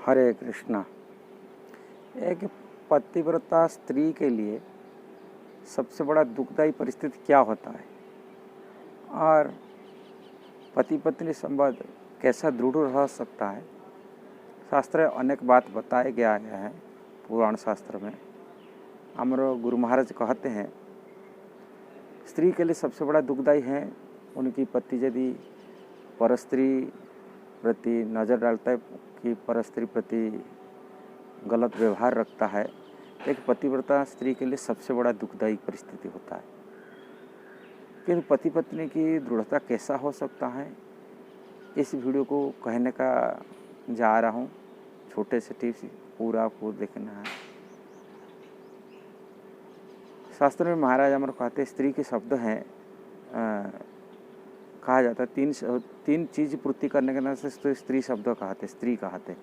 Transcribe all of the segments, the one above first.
हरे कृष्णा। एक पतिव्रता स्त्री के लिए सबसे बड़ा दुखदायी परिस्थिति क्या होता है और पति पत्नी संबंध कैसा दृढ़ रह सकता है। शास्त्र अनेक बात बताए गया है। पुराण शास्त्र में हमारे गुरु महाराज कहते हैं स्त्री के लिए सबसे बड़ा दुखदायी है उनकी पति यदि परस्त्री प्रति नज़र डालता है कि परस्त्री प्रति गलत व्यवहार रखता है। एक पतिव्रता स्त्री के लिए सबसे बड़ा दुखदायी परिस्थिति होता है। कि पति पत्नी की दृढ़ता कैसा हो सकता है, इस वीडियो को कहने का जा रहा हूँ। छोटे से टिप्स पूरा आपको देखना है। शास्त्र में महाराज अमर कहते स्त्री के शब्द हैं, कहा जाता है तीन चीज़ पूर्ति करने के नाम से स्त्री शब्द कहते, स्त्री कहते।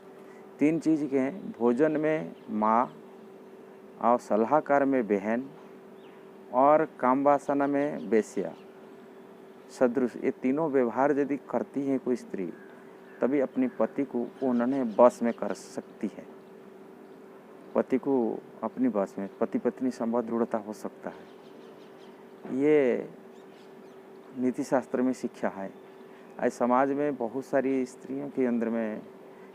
तीन चीज़ के हैं, भोजन में माँ और सलाहकार में बहन और काम वासना में वेश्या सदृश। ये तीनों व्यवहार यदि करती है कोई स्त्री तभी अपने पति को उन्होंने बस में कर सकती है। पति को अपनी बस में पति पत्नी संबंध दृढ़ता हो सकता है। ये नीति शास्त्र में शिक्षा है। आज समाज में बहुत सारी स्त्रियों के अंदर में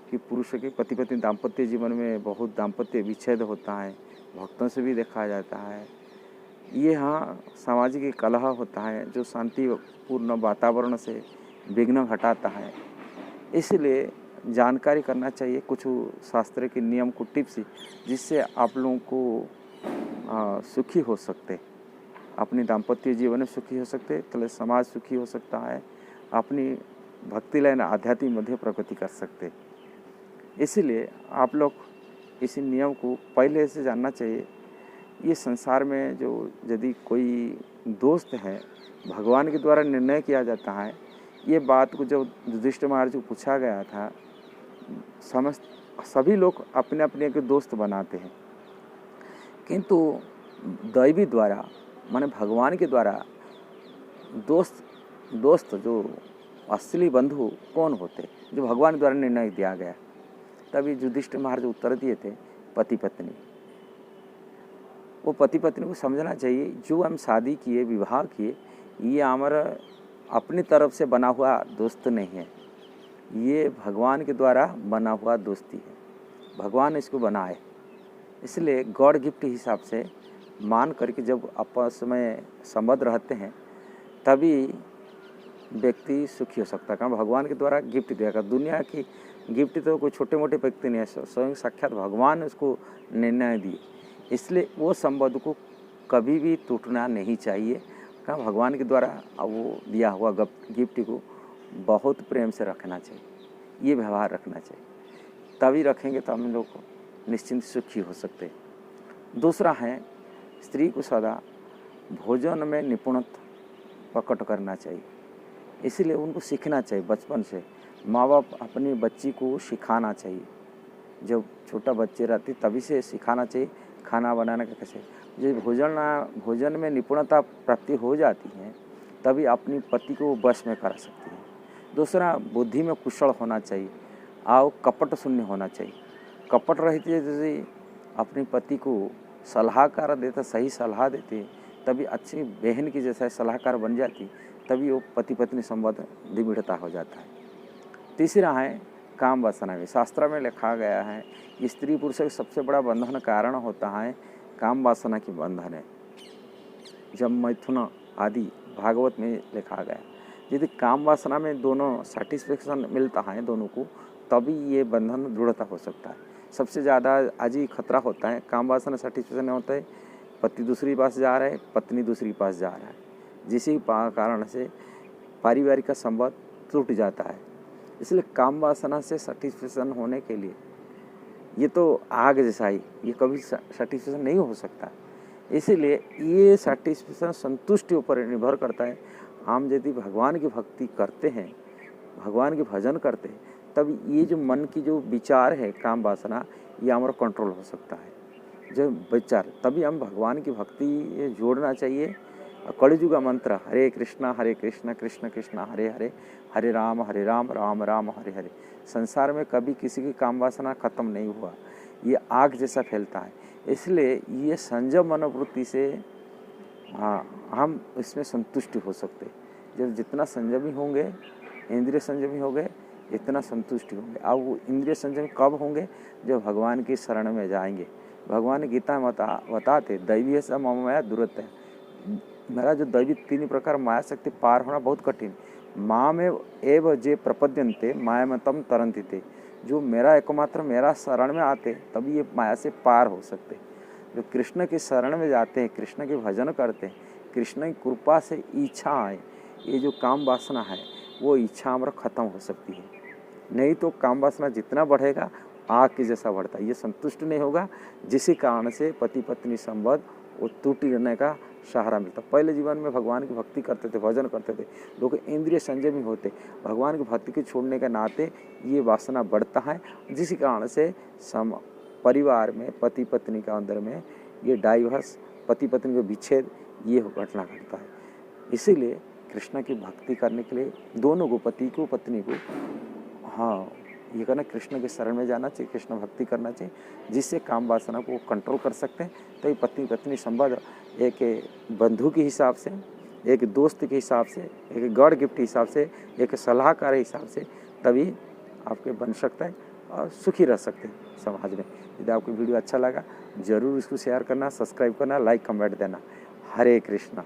कि पुरुषों के पति पत्नी दाम्पत्य जीवन में बहुत दाम्पत्य विच्छेद होता है, भक्तों से भी देखा जाता है। ये सामाजिक कलह होता है जो शांतिपूर्ण वातावरण से विघ्न हटाता है। इसलिए जानकारी करना चाहिए कुछ शास्त्र के नियम को, टिप्स, जिससे आप लोगों को सुखी हो सकते, अपनी दाम्पत्य जीवन में सुखी हो सकते, तो समाज सुखी हो सकता है, अपनी भक्ति लाइन आध्यात्मिक मध्य प्रगति कर सकते। इसलिए आप लोग इसी नियम को पहले से जानना चाहिए। ये संसार में जो यदि कोई दोस्त है भगवान के द्वारा निर्णय किया जाता है। ये बात को जब युधिष्ठिर महाराज को पूछा गया था, सभी लोग अपने अपने के दोस्त बनाते हैं, किंतु दैवी द्वारा माने भगवान के द्वारा दोस्त जो असली बंधु कौन होते, जो भगवान द्वारा निर्णय दिया गया। तभी युधिष्ठिर महाराज उत्तर दिए थे पति पत्नी। वो पति पत्नी को समझना चाहिए जो हम शादी किए, विवाह किए, ये हमारा अपनी तरफ से बना हुआ दोस्त नहीं है, ये भगवान के द्वारा बना हुआ दोस्ती है। भगवान इसको बनाए, इसलिए गॉड गिफ्ट हिसाब से मान करके जब आपस में संबंध रहते हैं तभी व्यक्ति सुखी हो सकता है। कारण भगवान के द्वारा गिफ्ट दिया गया। दुनिया की गिफ्ट तो कोई छोटे मोटे व्यक्ति नहीं है, स्वयं साक्षात भगवान ने उसको निर्णय दिए। इसलिए वो संबंध को कभी भी टूटना नहीं चाहिए। कारण भगवान के द्वारा वो दिया हुआ गिफ्ट को बहुत प्रेम से रखना चाहिए, ये व्यवहार रखना चाहिए। तभी रखेंगे तो हम लोग निश्चिंत सुखी हो सकते। दूसरा है, स्त्री को सदा भोजन में निपुणता प्रकट करना चाहिए। इसलिए उनको सीखना चाहिए बचपन से। माँ बाप अपनी बच्ची को सिखाना चाहिए, जब छोटा बच्चे रहते तभी से सिखाना चाहिए खाना बनाने का कैसे। जब भोजन में निपुणता प्राप्ति हो जाती है तभी अपनी पति को बस में कर सकती है। दूसरा, बुद्धि में कुशल होना चाहिए और कपट शून्य होना चाहिए। कपट रहती है जैसे अपने पति को सलाहकार देते, सही सलाह देते, तभी अच्छी बहन की जैसा सलाहकार बन जाती, तभी वो पति पत्नी संबंध दृढ़ता हो जाता है। तीसरा है काम वासना में। शास्त्र में लिखा गया है कि स्त्री पुरुष का सबसे बड़ा बंधन कारण होता है काम वासना की बंधन है। जब मैथुन आदि भागवत में लिखा गया, यदि काम वासना में दोनों सेटिस्फेक्शन मिलता है दोनों को, तभी ये बंधन दृढ़ता हो सकता है। सबसे ज़्यादा आज ही खतरा होता है काम वासना सेटिस्फेक्शन नहीं होता है, पति दूसरी पास जा रहा है, पत्नी दूसरी पास जा रहा है, जिसी कारण से पारिवारिक का संबंध टूट जाता है। इसलिए काम वासना से सेटिस्फेक्शन होने के लिए ये तो आग जैसा ही, ये कभी सेटिस्फेक्शन नहीं हो सकता। इसीलिए ये सेटिस्फेक्शन संतुष्टि ऊपर निर्भर करता है। हम यदि भगवान की भक्ति करते हैं, भगवान के भजन करते हैं, तब ये जो मन की जो विचार है काम वासना, ये हमारा कंट्रोल हो सकता है। जो विचार, तभी हम भगवान की भक्ति जोड़ना चाहिए। कलियुग का मंत्र हरे कृष्णा कृष्ण कृष्ण हरे हरे, हरे राम राम राम हरे हरे। संसार में कभी किसी की काम वासना खत्म नहीं हुआ, ये आग जैसा फैलता है। इसलिए ये संयम मनोवृत्ति से हम इसमें संतुष्ट हो सकते। जब जितना संयमी होंगे, इंद्रिय संयमी हो गए, इतना संतुष्टि होंगे। अब वो इंद्रिय संयमी कब होंगे? जब भगवान की शरण में जाएंगे। भगवान गीता में बताते दैवीय स मम माया दुरत्य, मेरा जो दैवी 3 प्रकार माया शक्ति पार होना बहुत कठिन। माँ में एव जे प्रपद्यन्ते माया में तम तरंति थे, जो मेरा एकमात्र मेरा शरण में आते तभी ये माया से पार हो सकते। जो कृष्ण के शरण में जाते हैं, कृष्ण के भजन करते हैं, कृष्ण की कृपा से इच्छा आए, ये जो काम वासना है वो इच्छा हमारा खत्म हो सकती है। नहीं तो काम वासना जितना बढ़ेगा आग के जैसा बढ़ता है, ये संतुष्ट नहीं होगा, जिसी कारण से पति पत्नी संबंध वो टूट रहने का सहारा मिलता। पहले जीवन में भगवान की भक्ति करते थे, भजन करते थे, लोग इंद्रिय संयमी होते, भगवान की भक्ति को छोड़ने के नाते ये वासना बढ़ता है, जिस कारण से परिवार में पति पत्नी का अंदर में ये डाइवर्स, पति पत्नी का विच्छेद, ये घटना घटता है। इसीलिए कृष्ण की भक्ति करने के लिए दोनों को, पति को पत्नी को, ये करना, कृष्ण के शरण में जाना चाहिए, कृष्ण भक्ति करना चाहिए, जिससे काम वासना को कंट्रोल कर सकते हैं। तो ये पत्नी पत्नी संबंध एक बंधु के हिसाब से, एक दोस्त के हिसाब से, एक गॉड गिफ्ट के हिसाब से, एक सलाहकार के हिसाब से तभी आपके बन सकता है और सुखी रह सकते हैं समाज में। यदि आपको वीडियो अच्छा लगा, ज़रूर इसको शेयर करना, सब्सक्राइब करना, लाइक कमेंट देना। हरे कृष्णा।